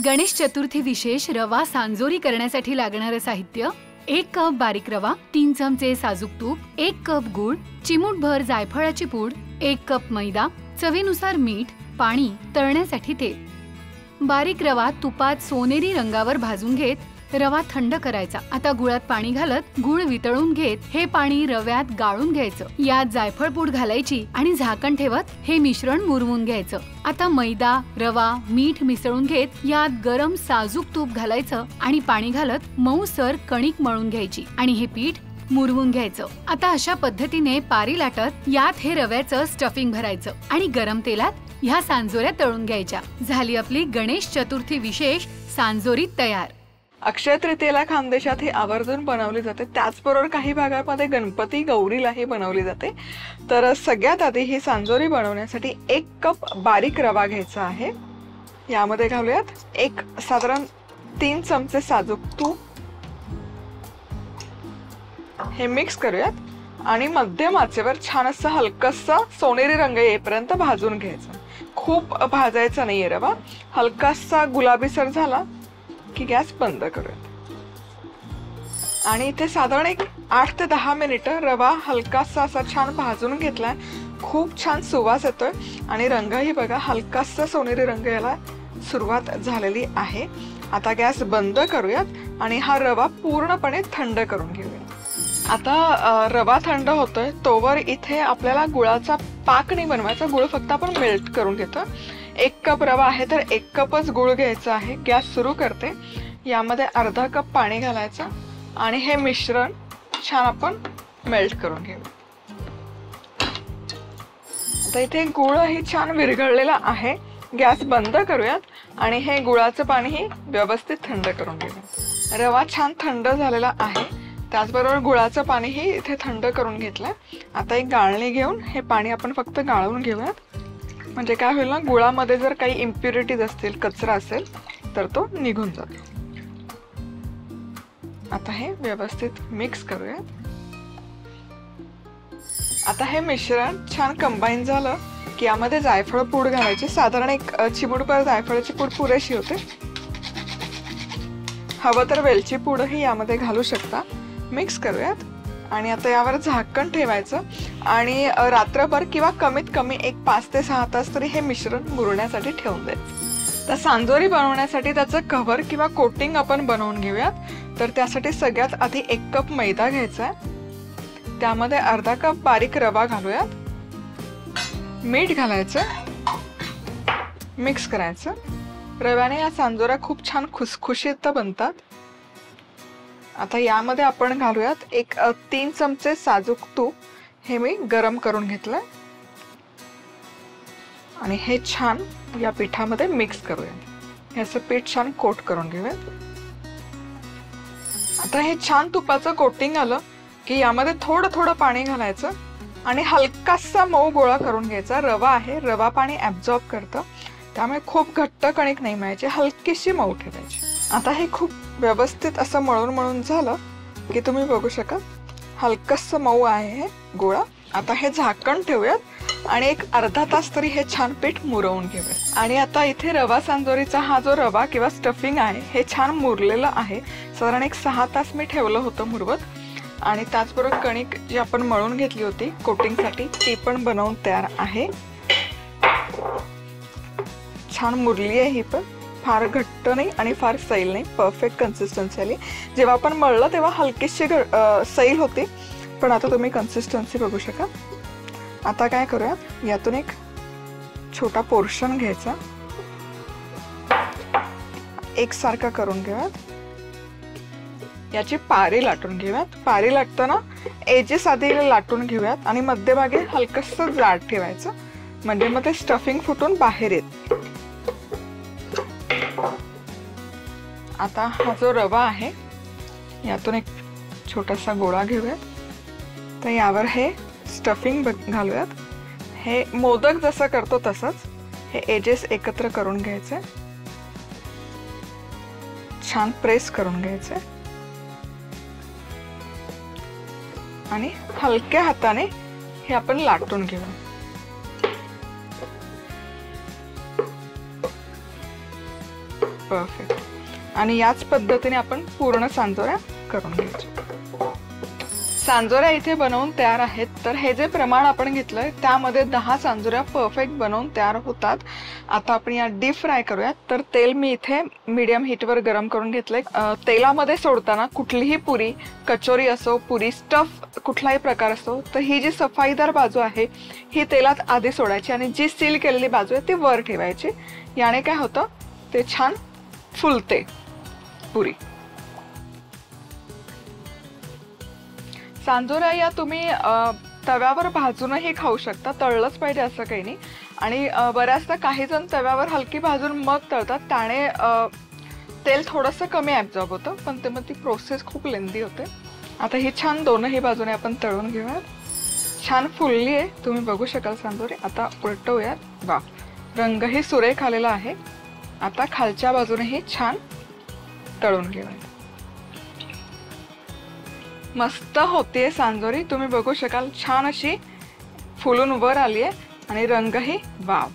गणेश चतुर्थी विशेष रवा सांजोरी करण्यासाठी लागणारे साहित्य: 1 कप बारीक रवा, 3 चमचे साजूक तूप, 1 कप गूळ, चिमूटभर जायफळाची पूड, 1 कप मैदा, चवीनुसार मीठ, पाणी, तळण्यासाठी तेल। बारीक रवा तुपात सोनेरी रंगावर भाजून घेत रवा थंड करायचा। आता गुळात पाणी घालत गुळ वितळून घेत हे पाणी रव्यात गाळून घ्यायचं। यात जायफळ पूड घालायची आणि झाकण ठेवत हे मिश्रण मुरवून घ्यायचं। आता मैदा, रवा, मीठ मिसळून घेत यात गरम साजूक तूप घालायचं आणि पाणी घालत मऊसर कणिक मळून घ्यायची आणि हे पीठ मुरवून घ्यायचं। आता अशा पद्धतीने पारी लाटत यात हे रव्याचं स्टफिंग भरायचं आणि गरम तेलात ह्या सांजोऱ्या तळून घ्यायच्या। झाली आपली गणेश चतुर्थी विशेष सांजोरी तयार। अक्षय तृतीयेला खानदेशात ही आवर्जून बनवली जाते, त्याचबरोबर काही भागांमध्ये गणपती गौरीलाही बनवली जाते। तर सगळ्यात आधी ही सांजोरी बनवण्यासाठी 1 कप बारीक रवा घ्यायचा आहे। यामध्ये घालूयात साधारण 3 चमचे साजूक तूप, हे मिक्स करूयात आणि मध्यम आचेवर छान असं हलकासा सोनेरी रंग येईपर्यंत भाजून घ्यायचा। खूप भाजायचा नाहीये रवा, हलकासा गुलाबीसर झाला की गॅस बंद करूयात। आणि इथे साधारण 8 ते 10 मिनिटं रवा हलकासा असा छान भाजून घेतलाय। खूप छान सुवास येतोय आणि रंगही बघा हलकासा सोनेरी रंग यायला सुरुवात झालेली आहे। आता गॅस बंद करूयात आणि हा रवा पूर्णपणे थंड करून घेऊया। आता रवा थंड होतोय तोवर इथे आपल्याला गुळाचा पाक नाही बनवायचा, गुळ फक्त आपण मेल्ट करून घेतो। 1 कप रवा आहे तर 1 कपच गुळ घ्यायचा आहे। गॅस सुरू करते, यामध्ये अर्धा कप पाणी घालायचं आणि हे मिश्रण छान आपण मेल्ट करून घेऊ। आता इथे गुळही छान विरघळलेला आहे, गॅस बंद करूयात आणि हे गुळाचं पाणीही व्यवस्थित थंड करून घेऊया। रवा छान थंड झालेला आहे, त्याचबरोबर गुळाचं पाणीही इथे थंड करून घेतलंय। आता एक गाळणी घेऊन हे पाणी आपण फक्त गाळून घेऊयात, म्हणजे काय होईल ना, गुळामध्ये जर काही इम्प्युरिटीज असतील, कचरा असेल तर तो निघून जातो। आता हे व्यवस्थित मिक्स करूयात। आता हे मिश्रण छान कंबाईन झालं की यामध्ये जायफळ पूड घालायची। साधारण 1 चिमूटभर जायफळाची पूड पुरेशी होते, हवं तर वेलची पूडही यामध्ये घालू शकता। मिक्स करूयात आणि आता यावर झाकण ठेवायचं आणि रात्रभर किंवा कमीत कमी 5 ते 6 तास तरी हे मिश्रण मुरण्यासाठी ठेवून द्यायचं। तर सांजोरी बनवण्यासाठी त्याचं कव्हर किंवा कोटिंग आपण बनवून घेऊयात। तर त्यासाठी सगळ्यात आधी 1 कप मैदा घ्यायचा आहे, त्यामध्ये अर्धा कप बारीक रवा घालूयात, मीठ घालायचं, मिक्स करायचं। रव्याने या सांजोऱ्या खूप छान खुसखुशीत बनतात। आता यामध्ये आपण घालूयात 3 चमचे साजूक तूप, हे मी गरम करून घेतलंय आणि हे छान या पिठामध्ये मिक्स करूया। याचं पीठ छान कोट करून घेऊयात। आता हे छान तुपाचं कोटिंग आलं की यामध्ये थोडं थोडं पाणी घालायचं आणि हलकासा मऊ गोळा करून घ्यायचा। रवा आहे, रवा पाणी ऍब्झॉर्ब करतं, त्यामुळे खूप घट्ट कणिक नाही मळायची, हलकीशी मऊ ठेवायची। आता हे खूप व्यवस्थित असं मळून झालं की तुम्ही बघू शकाल हलकस मऊ आहे हे गोळा। आता हे झाकण ठेवूयात आणि अर्धा तास तरी हे छान पीठ मुरवून घेऊयात। आणि आता इथे रवा सांजोरीचा हा जो रवा किंवा स्टफिंग आहे हे छान मुरलेलं आहे। साधारण 6 तास मी ठेवलं होतं मुरवत आणि त्याचबरोबर कणिक जी आपण मळून घेतली होती कोटिंगसाठी ती पण बनवून तयार आहे। छान मुरली आहे ही, पण फार घट्ट नाही आणि फार सैल नाही, परफेक्ट कन्सिस्टन्सी आली। जेव्हा आपण मळलं तेव्हा हलकीशी सैल होती, पण आता तुम्ही कन्सिस्टन्सी बघू शकाल। आता काय करूयात, यातून एक छोटा पोर्शन घ्यायचा, एकसारखा करून घेऊयात, याची पारी लाटून घेऊयात। पारी लाटताना एजेस आधी लाटून घेऊयात आणि मध्यभागी हलकसं जाड ठेवायचं, म्हणजे मग ते स्टफिंग फुटून बाहेर येत। आता हा जो रवा आहे यातून एक छोटासा गोळा घेऊयात, तर यावर हे स्टफिंग घालूयात। हे मोदक जसं करतो तसंच हे एजेस एकत्र करून घ्यायचे, छान प्रेस करून घ्यायचे आणि हलक्या हाताने हे आपण लाटून घेऊ। परफेक्ट। आणि याच पद्धतीने आपण पूर्ण सांजोऱ्या करून घ्यायच्या। सांजोऱ्या इथे बनवून तयार आहेत। तर हे जे प्रमाण आपण घेतलंय त्यामध्ये 10 सांजोऱ्या परफेक्ट बनवून तयार होतात। आता आपण या डीप फ्राय करूयात। तर तेल मी इथे मीडियम हीटवर गरम करून घेतलंय। तेलामध्ये सोडताना कुठलीही पुरी, कचोरी असो, पुरी स्टफ कुठलाही प्रकार असो, तर ही जी सफाईदार बाजू आहे ही तेलात आधी सोडायची आणि जी सील केलेली बाजू आहे ती वर ठेवायची। याने काय होतं, ते छान फुलते पुरी। सांजोऱ्या या तुम्ही तव्यावर भाजूनही खाऊ शकता, तळलंच पाहिजे असं काही नाही। आणि बऱ्याचदा काही जण तव्यावर हलकी भाजून मग तळतात, त्याने तेल थोडंसं कमी ॲब्झॉर्ब होतं, पण ते मग ती प्रोसेस खूप लेंदी होते। आता ही छान दोनही बाजूने आपण तळून घेऊयात। छान फुलली आहे, तुम्ही बघू शकाल सांजोरी। आता उलटवूयात। वा, रंगही सुरेख आलेला आहे। आता खालच्या बाजूनेही छान तळून घेऊयात। मस्त होतीये सांजोरी, तुम्ही बघू शकाल छान अशी फुलून वर आली आहे आणि रंगही वाव,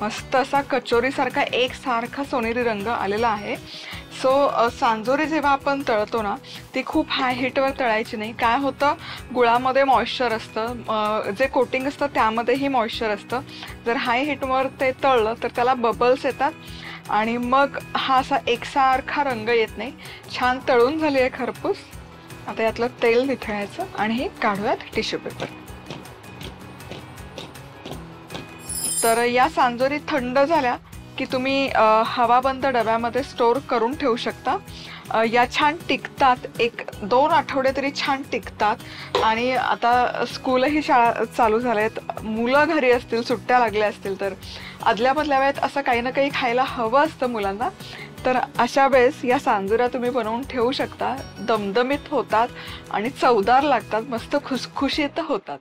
मस्त असा कचोरी सारखा एकसारखा सोनेरी रंग आलेला आहे। सो सांजोरी जेव्हा आपण तळतो ना, ती खूप हाय हीटवर तळायची नाही। काय होतं, गुळामध्ये मॉइश्चर असतं, जे कोटिंग असतं त्यामध्येही मॉइश्चर असतं। जर हाय हीटवर ते तळलं तर त्याला बबल्स येतात आणि मग हा असा एकसारखा रंग येत नाही। छान तळून झाली आहे खरपूस। आता यातलं तेल निथळायचं आणि हे काढूयात टिश्यू पेपर। तर या सांजोरी थंड झाल्या की तुम्ही हवाबंद डब्यामध्ये स्टोर करून ठेवू शकता। या छान टिकतात, 1-2 आठवडे तरी छान टिकतात। आणि आता स्कूलही शाळा चालू झाल्यात, मुलं घरी असतील, सुट्ट्या लागल्या असतील, तर आदल्यामधल्या वेळेत असं काही ना काही खायला हवं असतं मुलांना। तर अशा वेळेस या सांजोऱ्या तुम्ही बनवून ठेवू शकता। दमदमीत होतात आणि चवदार लागतात, मस्त खुसखुशीत होतात।